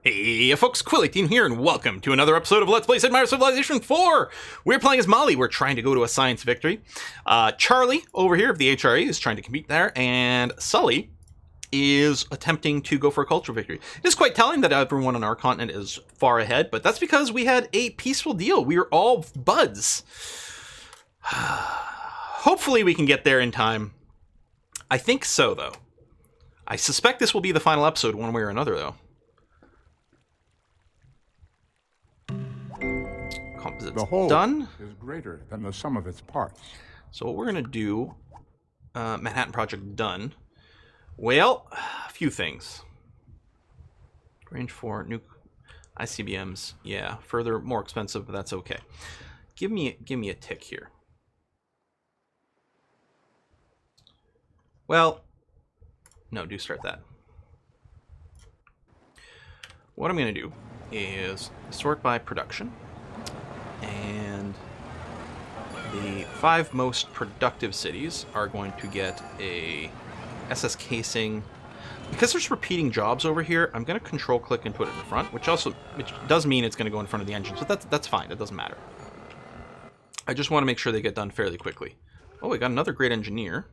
Hey folks, Quilly18 here, and welcome to another episode of Let's Play Sid Meier's Civilization 4! We're playing as Molly, we're trying to go to a science victory. Charlie, over here of the HRE, is trying to compete there, and Sully is attempting to go for a cultural victory. It is quite telling that everyone on our continent is far ahead, but that's because we had a peaceful deal. We were all buds. Hopefully we can get there in time. I think so, though. I suspect this will be the final episode one way or another, though. The whole done. Is greater than the sum of its parts. So what we're going to do, Manhattan Project done. Well, a few things. Range 4, nuke, ICBMs, yeah. Further, more expensive, but that's okay. Give me a tick here. Well, no, do start that. What I'm going to do is sort by production. And the 5 most productive cities are going to get a SS casing. Because there's repeating jobs over here, I'm going to control click and put it in front, which does mean it's going to go in front of the engines, but that's fine. It doesn't matter. I just want to make sure they get done fairly quickly. Oh, we got another great engineer.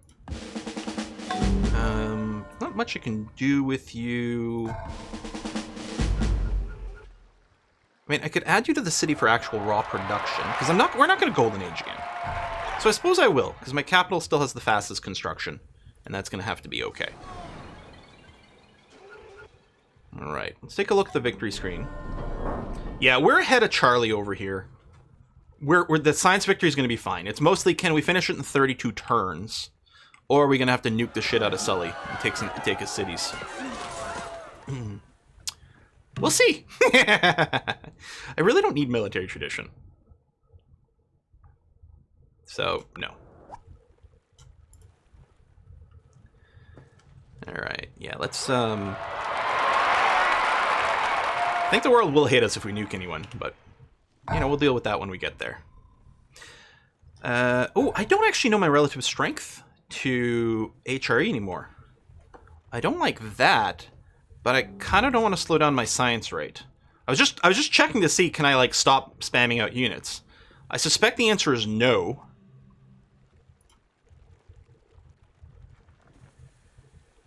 Not much I can do with you. I mean, I could add you to the city for actual raw production, because we're not going to Golden Age again. So I suppose I will, because my capital still has the fastest construction, and that's going to have to be okay. Alright, let's take a look at the victory screen. Yeah, we're ahead of Charlie over here. The science victory is going to be fine. It's mostly, can we finish it in 32 turns? Or are we going to have to nuke the shit out of Sully and take his cities? We'll see. I really don't need military tradition. So, no. Alright, yeah, let's, I think the world will hate us if we nuke anyone, but, you know, we'll deal with that when we get there. Oh, I don't actually know my relative strength to HRE anymore. I don't like that. But I kind of don't want to slow down my science rate. I was just checking to see, can I, like, stop spamming out units? I suspect the answer is no.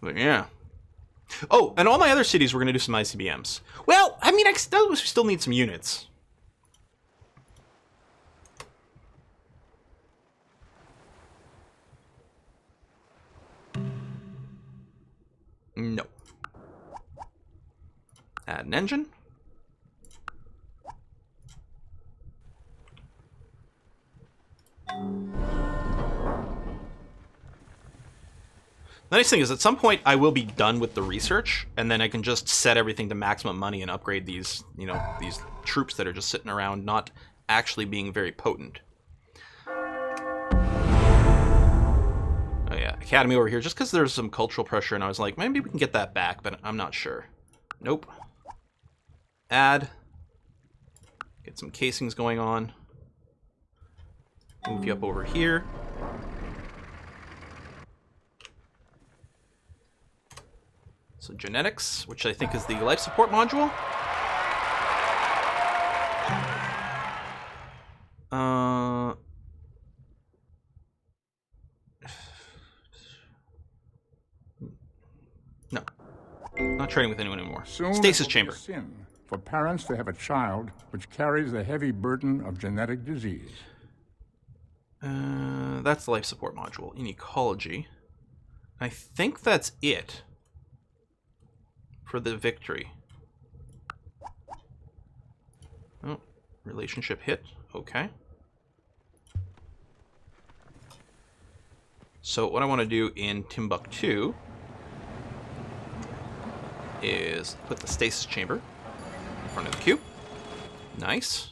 But yeah. Oh, and all my other cities we're going to do some ICBMs. Well, I mean, I still need some units. No. Add an engine. The nice thing is, at some point, I will be done with the research, and then I can just set everything to maximum money and upgrade these, you know, these troops that are just sitting around, not actually being very potent. Oh yeah, Academy over here, just because there's some cultural pressure, and I was like, maybe we can get that back, but I'm not sure. Nope. Add. Get some casings going on. Move you up over here. So genetics, which I think is the life support module. No. Not trading with anyone anymore. Soon Stasis chamber. Sin for parents to have a child which carries the heavy burden of genetic disease. That's the life support module in ecology. I think that's it for the victory. Oh, relationship hit. Okay. So what I want to do in Timbuktu is put the stasis chamber in front of the queue. Nice.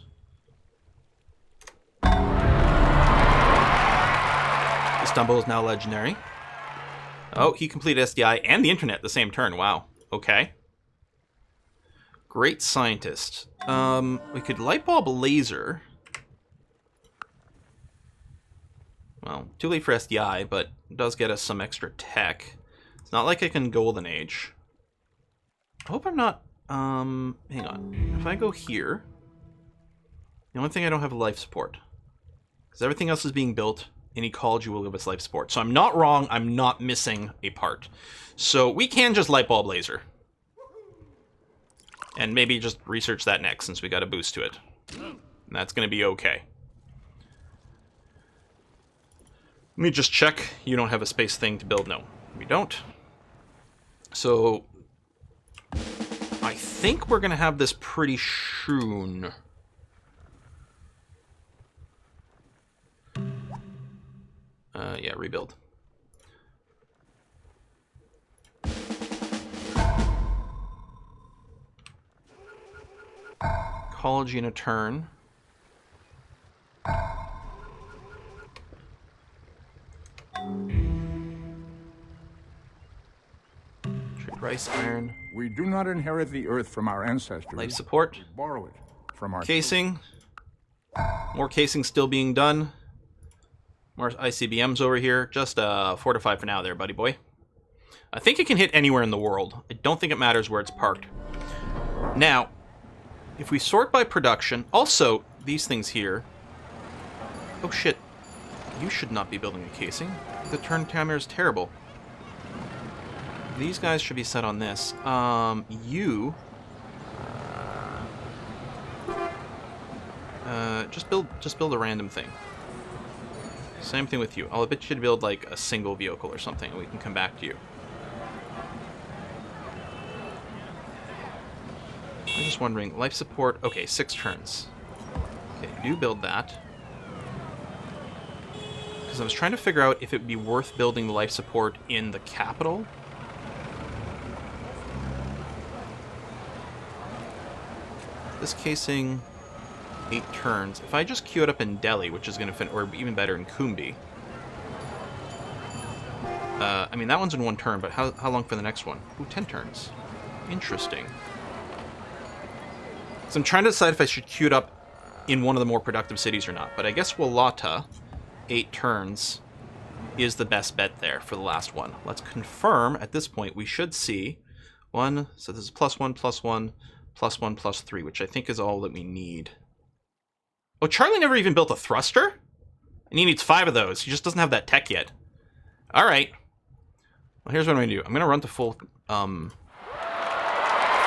Istanbul is now legendary. Oh, he completed SDI and the internet the same turn. Wow. Okay. Great scientist. We could light bulb laser. Well, too late for SDI, but it does get us some extra tech. It's not like I can Golden Age. I hope I'm not Hang on. If I go here, the only thing I don't have is life support. Because everything else is being built, and ecology will give us life support. So I'm not wrong, I'm not missing a part. So we can just light bulb laser. And maybe just research that next, since we got a boost to it. And that's going to be okay. Let me just check. You don't have a space thing to build? No, we don't. So I think we're going to have this pretty soon. Yeah, rebuild. Ecology in a turn. Trade rice, iron. We do not inherit the earth from our ancestors. Life support. We borrow it from our Casing. More casing still being done. More ICBMs over here. Just 4 to 5 for now there, buddy boy. I think it can hit anywhere in the world. I don't think it matters where it's parked. Now, if we sort by production... Also, these things here... Oh shit. You should not be building a casing. The turn timer is terrible. These guys should be set on this. You... just build a random thing. Same thing with you. I'll bet you to build like a single vehicle or something, and we can come back to you. I'm just wondering, life support... Okay, 6 turns. Okay, do build that. Because I was trying to figure out if it would be worth building the life support in the capital. This casing... 8 turns. If I just queue it up in Delhi, which is going to fit, or even better in Kumbi. I mean, that one's in 1 turn, but how long for the next one? Ooh, 10 turns. Interesting. So I'm trying to decide if I should queue it up in one of the more productive cities or not. But I guess Walata, 8 turns, is the best bet there for the last one. Let's confirm at this point. We should see 1. So this is +1, +1, +1, +3, which I think is all that we need. Oh, Charlie never even built a thruster? And he needs 5 of those. He just doesn't have that tech yet. Alright. Well, here's what I'm going to do. I'm going to run to full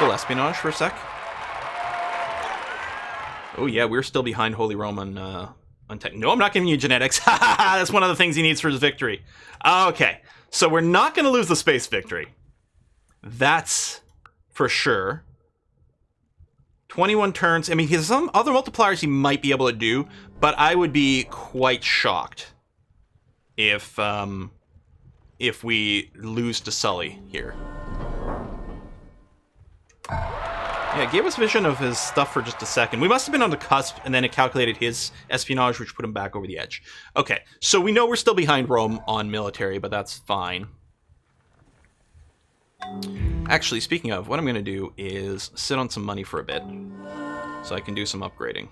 espionage for a sec. Oh yeah, we're still behind Holy Rome on tech. No, I'm not giving you genetics. That's one of the things he needs for his victory. Okay, so we're not going to lose the space victory. That's for sure. 21 turns. I mean, he has some other multipliers he might be able to do, but I would be quite shocked if we lose to Sully here. Yeah, it gave us vision of his stuff for just a second. We must have been on the cusp, and then it calculated his espionage, which put him back over the edge. Okay, so we know we're still behind Rome on military, but that's fine. Actually, speaking of, what I'm going to do is sit on some money for a bit, so I can do some upgrading.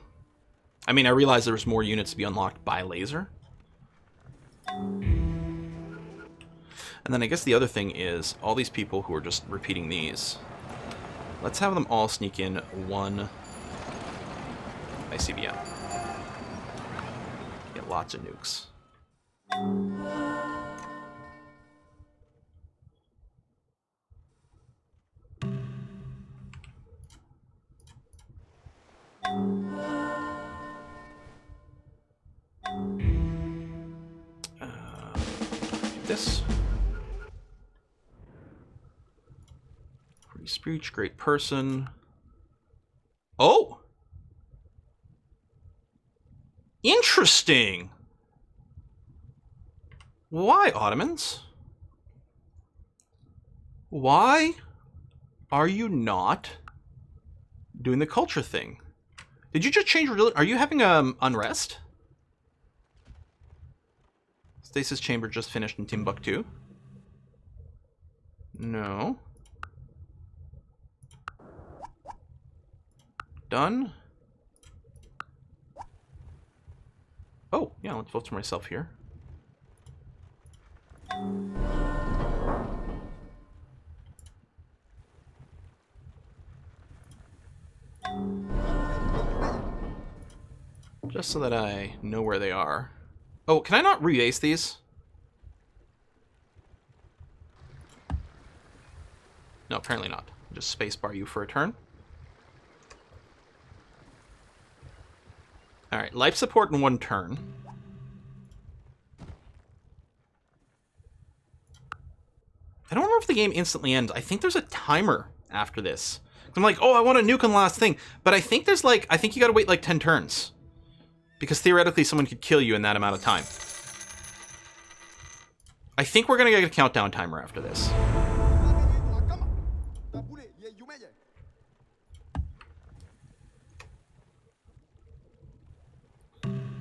I mean, I realize there's more units to be unlocked by laser. And then I guess the other thing is, all these people who are just repeating these, let's have them all sneak in 1 ICBM. Get lots of nukes. This. Free speech, great person. Oh! Interesting! Why, Ottomans? Why are you not doing the culture thing? Did you just change religion? Are you having unrest? Stasis chamber just finished in Timbuktu. No. Done. Oh, yeah, let's vote for myself here. Just so that I know where they are. Oh, can I not rebase these? No, apparently not. Just spacebar you for a turn. Alright, life support in 1 turn. I don't remember if the game instantly ends. I think there's a timer after this. I'm like, oh, I want a nuke on the last thing. But I think there's like, I think you gotta wait like 10 turns. Because theoretically someone could kill you in that amount of time. I think we're gonna get a countdown timer after this.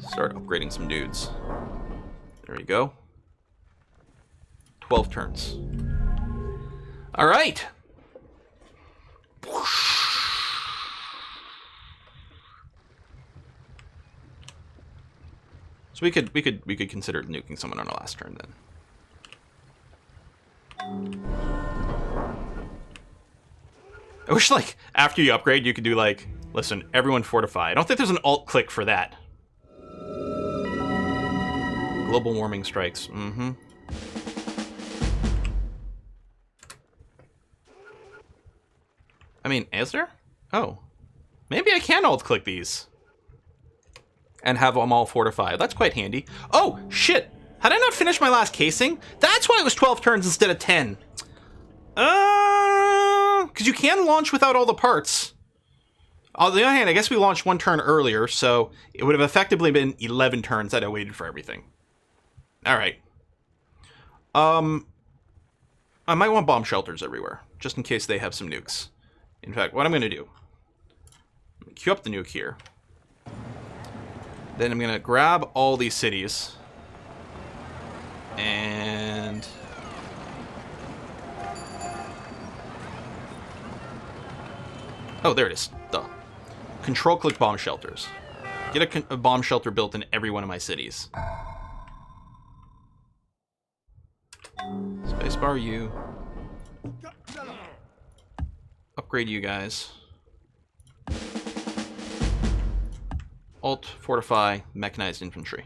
Start upgrading some dudes. There you go. 12 turns. All right. So we could consider nuking someone on our last turn then. I wish, like, after you upgrade, you could do, like, listen, everyone fortify. I don't think there's an alt click for that. Global warming strikes. Mm-hmm. I mean, is there? Oh. Maybe I can alt click these. And have them all fortified. That's quite handy. Oh, shit! Had I not finished my last casing? That's why it was 12 turns instead of 10. Because you can launch without all the parts. On the other hand, I guess we launched 1 turn earlier, so it would have effectively been 11 turns that I waited for everything. Alright. I might want bomb shelters everywhere, just in case they have some nukes. In fact, what I'm going to do, I'm going to queue up the nuke here. Then I'm going to grab all these cities. And... oh, there it is. Duh. Control-click bomb shelters. Get a bomb shelter built in every one of my cities. Spacebar you. Upgrade you guys. Alt, fortify, mechanized infantry.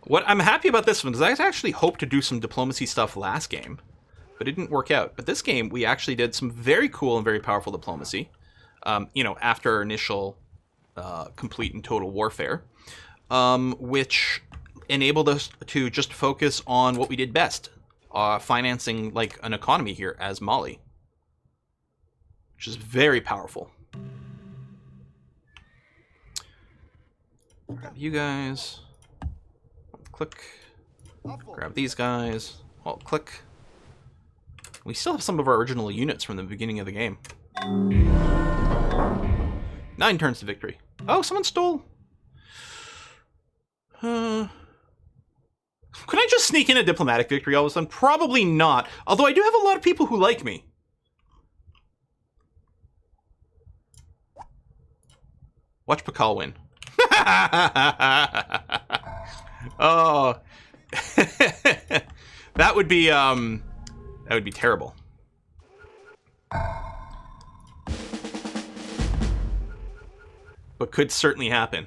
What I'm happy about this one is I actually hoped to do some diplomacy stuff last game, but it didn't work out. But this game, we actually did some very cool and very powerful diplomacy. You know, after our initial complete and total warfare, which enabled us to just focus on what we did best, financing like an economy here as Mali, which is very powerful. Grab you guys. Click. Grab these guys. Alt click. We still have some of our original units from the beginning of the game. 9 turns to victory. Oh, someone stole. Could I just sneak in a diplomatic victory all of a sudden? Probably not. Although I do have a lot of people who like me. Watch Pakal win. Oh. That would be terrible. But could certainly happen.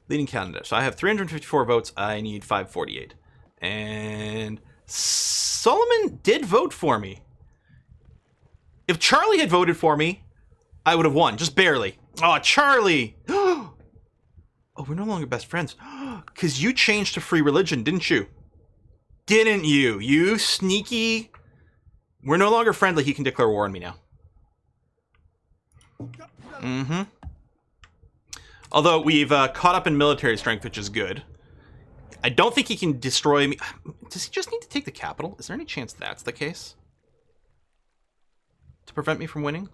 Leading candidate. So I have 354 votes. I need 548. And Solomon did vote for me. If Charlie had voted for me, I would have won. Just barely. Oh, Charlie! Oh, we're no longer best friends. Because you changed to free religion, didn't you? Didn't you? You sneaky... We're no longer friendly. He can declare war on me now. Mm-hmm. Although we've caught up in military strength, which is good. I don't think he can destroy me. Does he just need to take the capital? Is there any chance that's the case? To prevent me from winning?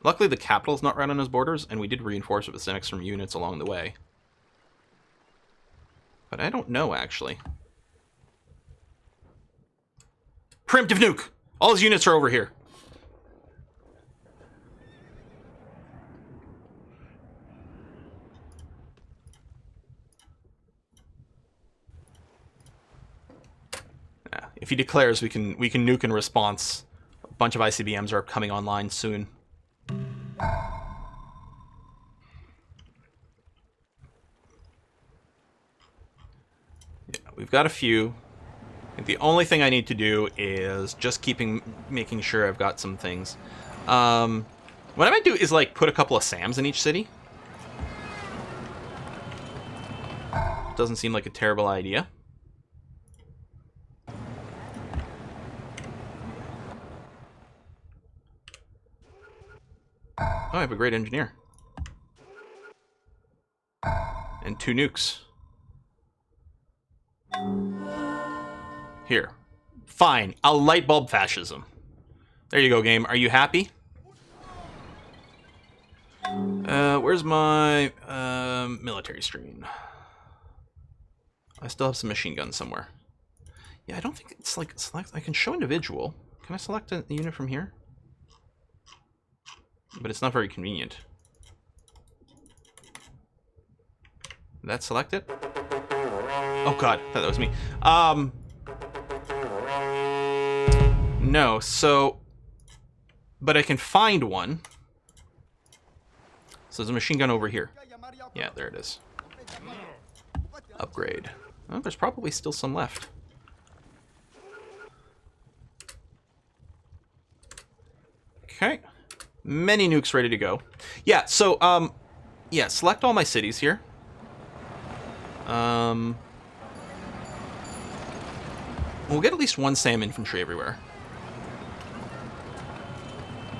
Luckily, the capital's not right on his borders, and we did reinforce it with some extra units along the way. But I don't know, actually. Preemptive nuke! All his units are over here. if he declares, we can nuke in response. A bunch of ICBMs are coming online soon. Yeah, we've got a few. I think the only thing I need to do is just making sure I've got some things. What I might do is like put a couple of SAMs in each city. Doesn't seem like a terrible idea. Oh, I have a great engineer. And 2 nukes. Here. Fine. I'll light bulb fascism. There you go, game. Are you happy? Where's my military screen? I still have some machine guns somewhere. Yeah, I don't think it's like select. I can show individual. Can I select a unit from here? But it's not very convenient. Did that select it? Oh god, I thought that was me. No, so... But I can find one. So there's a machine gun over here. Yeah, there it is. Upgrade. Oh, there's probably still some left. Okay. Many nukes ready to go. Yeah, so, yeah, select all my cities here. We'll get at least 1 SAM infantry everywhere.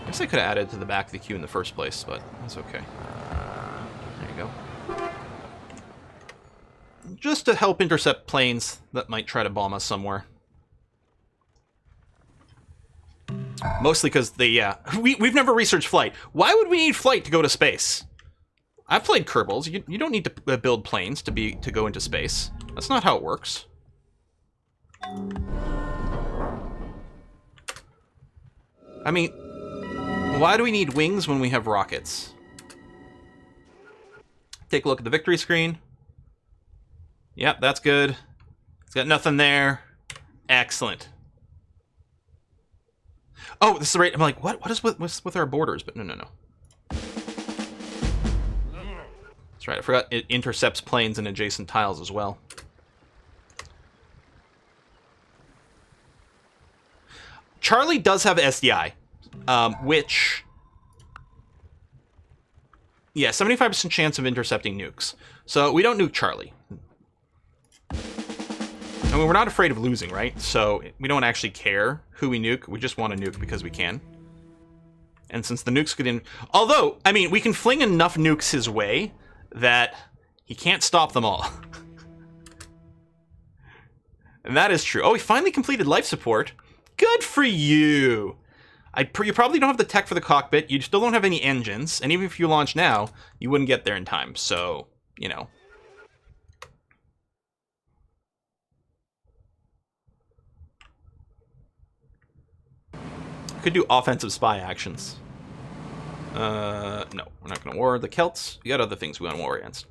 I guess I could have added to the back of the queue in the first place, but that's okay. There you go. Just to help intercept planes that might try to bomb us somewhere. Mostly because they, yeah. We've never researched flight. Why would we need flight to go to space? I've played Kerbals. You don't need to build planes to go into space. That's not how it works. I mean, why do we need wings when we have rockets? Take a look at the victory screen. Yep, that's good. It's got nothing there. Excellent. Oh, this is right. I'm like, what is with our borders? But no. That's right. I forgot it intercepts planes and adjacent tiles as well. Charlie does have SDI, which... Yeah, 75% chance of intercepting nukes. So we don't nuke Charlie. I mean, we're not afraid of losing, right? So we don't actually care who we nuke. We just want to nuke because we can. And since the nukes get in... Although, I mean, we can fling enough nukes his way that he can't stop them all. And that is true. Oh, he finally completed life support. Good for you. You probably don't have the tech for the cockpit. You still don't have any engines. And even if you launch now, you wouldn't get there in time. So, you know. Could do offensive spy actions. No, we're not going to war the Celts. We got other things we want to war against.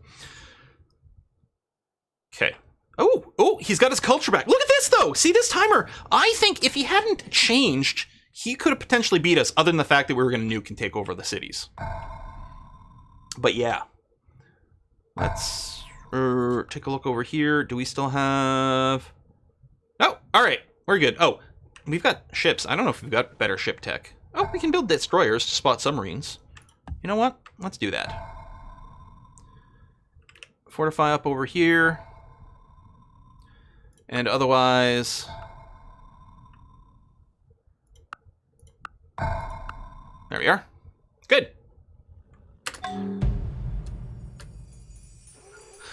Okay. Oh, he's got his culture back. Look at this, though. See this timer? I think if he hadn't changed, he could have potentially beat us, other than the fact that we were going to nuke and take over the cities. But yeah. Let's take a look over here. Do we still have... Oh, all right. We're good. Oh, we've got ships. I don't know if we've got better ship tech. Oh, we can build destroyers to spot submarines. You know what? Let's do that. Fortify up over here. And otherwise... There we are. Good.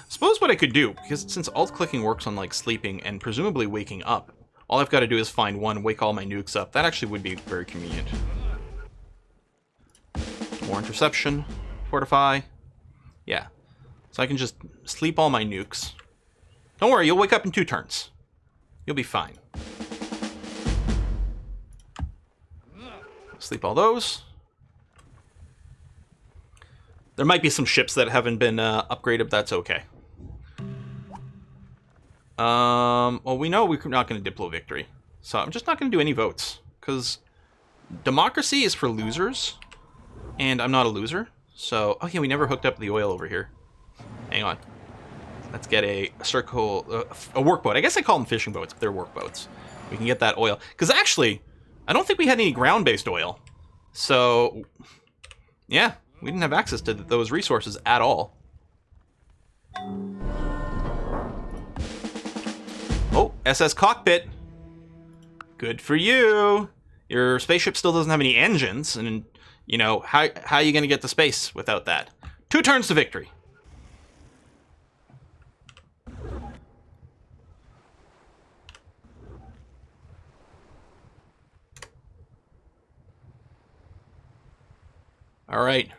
Suppose what I could do, because since alt-clicking works on, like, sleeping and presumably waking up, all I've got to do is find one, wake all my nukes up. That actually would be very convenient. More interception. Fortify. Yeah. So I can just sleep all my nukes. Don't worry, you'll wake up in 2 turns. You'll be fine. Sleep all those. There might be some ships that haven't been upgraded, but that's okay. Well, we know we're not going to Diplo victory. So I'm just not going to do any votes. Because democracy is for losers. And I'm not a loser. So, oh yeah, we never hooked up the oil over here. Hang on. Let's get a circle, a workboat. I guess I call them fishing boats, but they're workboats. We can get that oil. Because actually, I don't think we had any ground-based oil. So, yeah, we didn't have access to those resources at all. Oh, SS Cockpit. Good for you. Your spaceship still doesn't have any engines, and, you know, how are you going to get to space without that? 2 turns to victory. All right.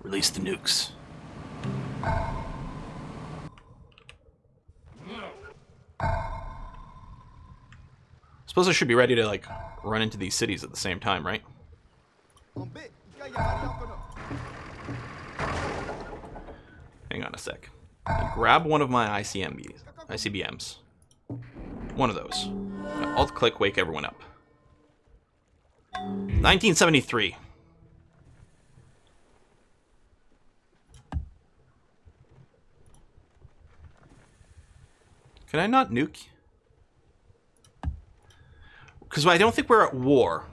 Release the nukes. Suppose I should be ready to, like, run into these cities at the same time, right? Hang on a sec. Grab one of my ICBMs. One of those. Alt-click, wake everyone up. 1973. Can I not nuke? Because I don't think we're at war.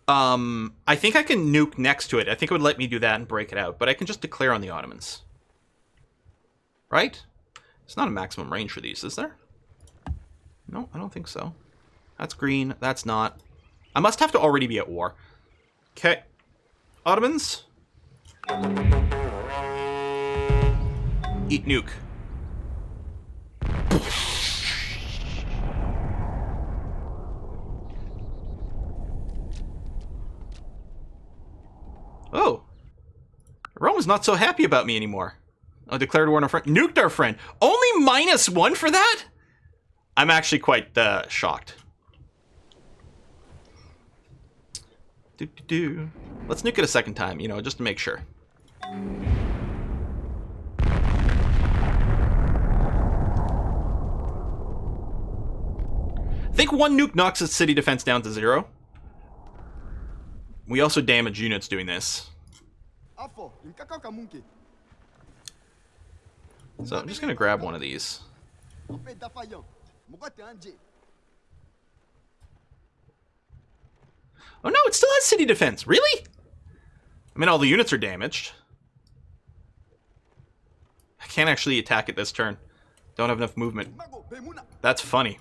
I think I can nuke next to it. I think it would let me do that and break it out. But I can just declare on the Ottomans. Right? It's not a maximum range for these, is there? No, I don't think so. That's green. That's not. I must have to already be at war. Okay. Ottomans. Eat nuke. Oh. Rome is not so happy about me anymore. Oh, declared war on our friend. Nuked our friend. Only -1 for that? I'm actually quite shocked. Let's nuke it a second time, you know, just to make sure. I think 1 nuke knocks its city defense down to 0. We also damage units doing this. So I'm just going to grab one of these. Oh no, it still has city defense. Really? I mean, all the units are damaged. I can't actually attack it this turn. Don't have enough movement. That's funny.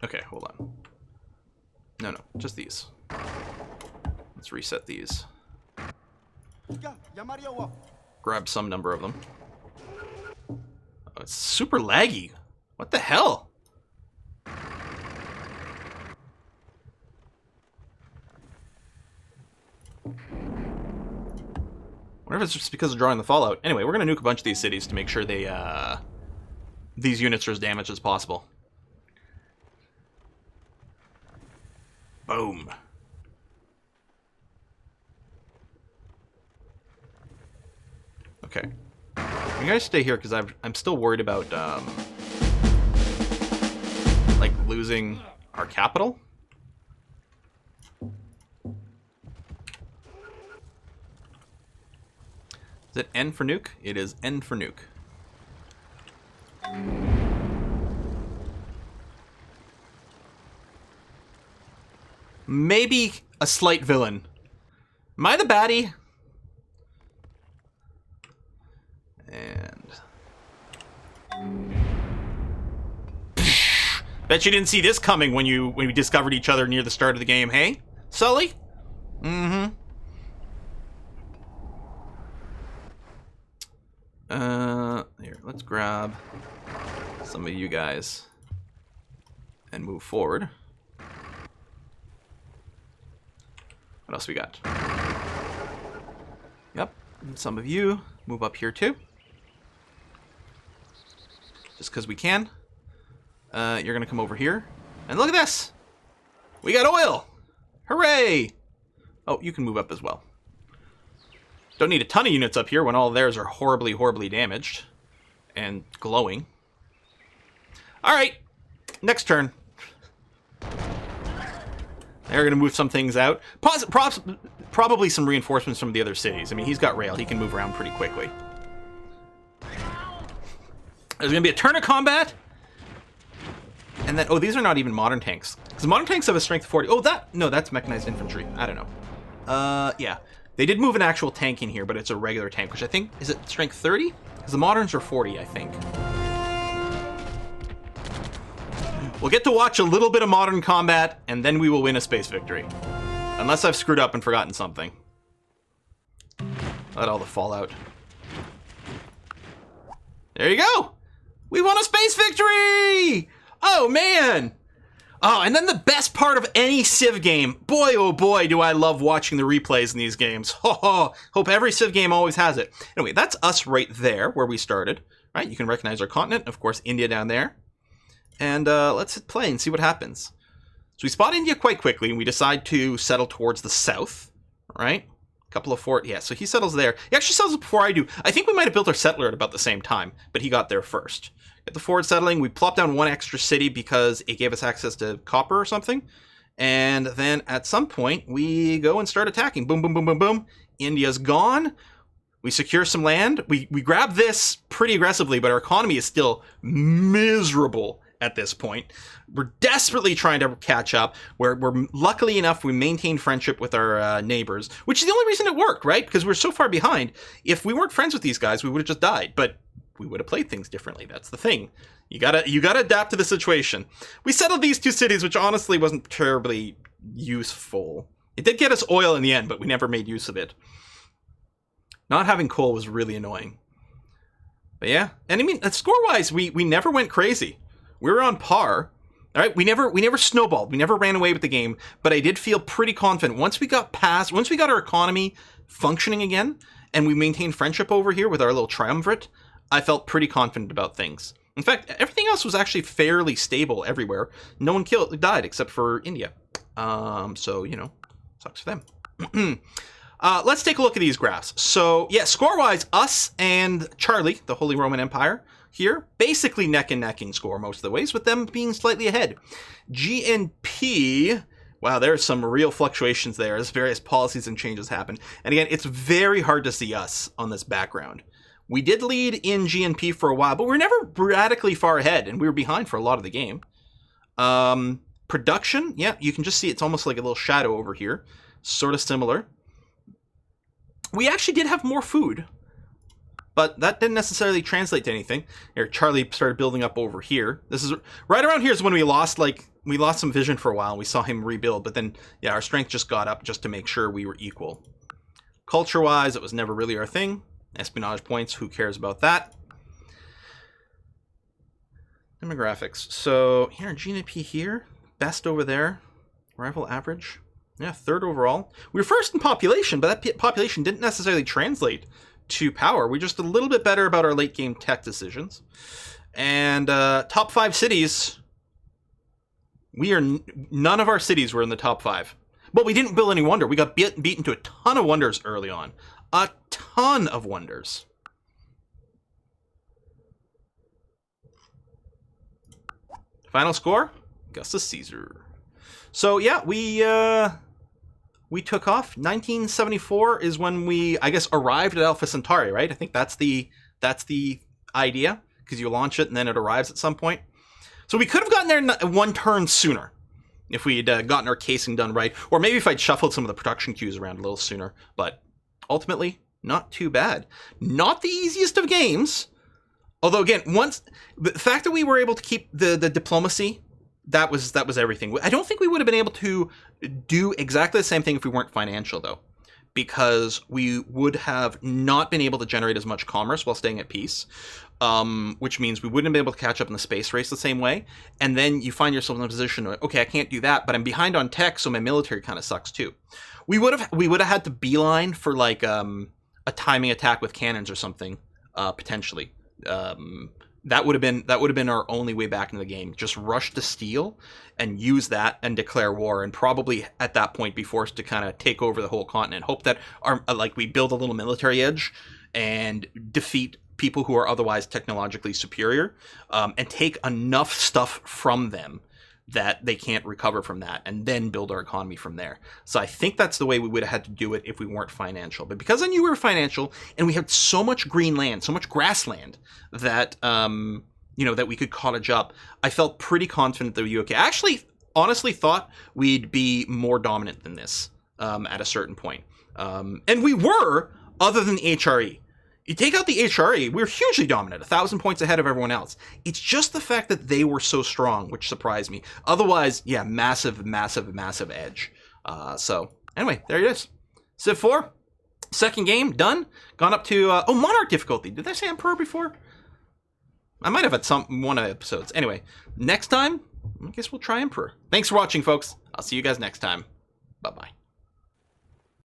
Okay, hold on. No, just these. Let's reset these. Grab some number of them. Oh, it's super laggy. What the hell? Wonder if it's just because of drawing the fallout. Anyway, we're gonna nuke a bunch of these cities to make sure they, these units are as damaged as possible. Boom. Okay. You guys stay here because I'm still worried about, like, losing our capital. Is it N for nuke? It is N for nuke. Maybe a slight villain. Am I the baddie? And... bet you didn't see this coming when we discovered each other near the start of the game, hey? Sully? Mm-hmm. Here, let's grab some of you guys and move forward. What else we got? Yep, and some of you move up here too. Just because we can. You're gonna come over here. And look at this! We got oil! Hooray! Oh, you can move up as well. Don't need a ton of units up here when all theirs are horribly, horribly damaged. and glowing. All right, next turn. They're going to move some things out. Probably some reinforcements from the other cities. I mean, he's got rail. He can move around pretty quickly. There's going to be a turn of combat. And then, oh, these are not even modern tanks. Because modern tanks have a strength of 40. Oh, that's mechanized infantry. I don't know. Yeah. They did move an actual tank in here, but it's a regular tank, which I think, is it strength 30? Because the moderns are 40, I think. We'll get to watch a little bit of modern combat, and then we will win a space victory. Unless I've screwed up and forgotten something. Let all the fallout. There you go! We won a space victory! Oh, man! Oh, and then the best part of any Civ game. Boy, oh boy, do I love watching the replays in these games. Hope every Civ game always has it. Anyway, that's us right there, where we started. Right, you can recognize our continent. Of course, India down there. And let's hit play and see what happens. So we spot India quite quickly, and we decide to settle towards the south. Right? A couple of fort. Yeah, so he settles there. He actually settles before I do. I think we might have built our settler at about the same time, but he got there first. Get the forward settling. We plop down one extra city because it gave us access to copper or something. And then at some point, we go and start attacking. Boom, boom, boom, boom, boom. India's gone. We secure some land. We grab this pretty aggressively, but our economy is still miserable at this point. We're desperately trying to catch up. We're luckily enough, we maintained friendship with our neighbors, which is the only reason it worked, right? Because we're so far behind. If we weren't friends with these guys, we would have just died. But we would have played things differently. That's the thing. You gotta adapt to the situation. We settled these two cities, which honestly wasn't terribly useful. It did get us oil in the end, but we never made use of it. Not having coal was really annoying. But yeah, and I mean, score-wise, we never went crazy. We were on par. All right, we never snowballed. We never ran away with the game. But I did feel pretty confident once we got our economy functioning again, and we maintained friendship over here with our little triumvirate. I felt pretty confident about things. In fact, everything else was actually fairly stable everywhere. No one died except for India. So, you know, sucks for them. Let's take a look at these graphs. So, yeah, score-wise, us and Charlie, the Holy Roman Empire, here, basically neck and neck in score most of the ways, with them being slightly ahead. GNP, wow, there's some real fluctuations there as various policies and changes happen. And again, it's very hard to see us on this background. We did lead in GNP for a while, but we're never radically far ahead, and we were behind for a lot of the game. Production, yeah, you can just see it's almost like a little shadow over here. Sort of similar. We actually did have more food, but that didn't necessarily translate to anything. Here, Charlie started building up over here. This is right around here is when we lost some vision for a while. We saw him rebuild, but then, yeah, our strength just got up just to make sure we were equal. Culture-wise, it was never really our thing. Espionage points, who cares about that? Demographics. So here, GNP here, best over there. Rival average. Yeah, third overall. We were first in population, but that population didn't necessarily translate to power. We're just a little bit better about our late game tech decisions. And top 5 cities. None of our cities were in the top 5. But we didn't build any wonder. We got beaten to a ton of wonders early on. A ton of wonders. Final score? Augustus Caesar. So yeah, we took off. 1974 is when we, I guess, arrived at Alpha Centauri, right? I think that's the idea, because you launch it and then it arrives at some point. So we could have gotten there one turn sooner if we had gotten our casing done right, or maybe if I'd shuffled some of the production queues around a little sooner. But ultimately, not too bad. Not the easiest of games. Although, again, the fact that we were able to keep the diplomacy, that was everything. I don't think we would have been able to do exactly the same thing if we weren't financial, though. Because we would have not been able to generate as much commerce while staying at peace. Which means we wouldn't have been able to catch up in the space race the same way. And then you find yourself in a position where, okay, I can't do that, but I'm behind on tech, so my military kind of sucks too. We would have had to beeline for like a timing attack with cannons or something, potentially. That would have been our only way back into the game. Just rush to steal and use that and declare war, and probably at that point be forced to kind of take over the whole continent. Hope that we build a little military edge and defeat people who are otherwise technologically superior, and take enough stuff from them that they can't recover from that, and then build our economy from there. So I think that's the way we would have had to do it if we weren't financial. But because I knew we were financial, and we had so much green land, so much grassland, that that we could cottage up, I felt pretty confident that we would be okay. I actually, honestly thought we'd be more dominant than this at a certain point. And we were, other than the HRE. You take out the HRE, we were hugely dominant, 1,000 points ahead of everyone else. It's just the fact that they were so strong, which surprised me. Otherwise, yeah, massive, massive, massive edge. So, anyway, there it is. Civ 4, second game, done. Gone up to, Monarch difficulty. Did I say Emperor before? I might have at one of the episodes. Anyway, next time, I guess we'll try Emperor. Thanks for watching, folks. I'll see you guys next time. Bye-bye.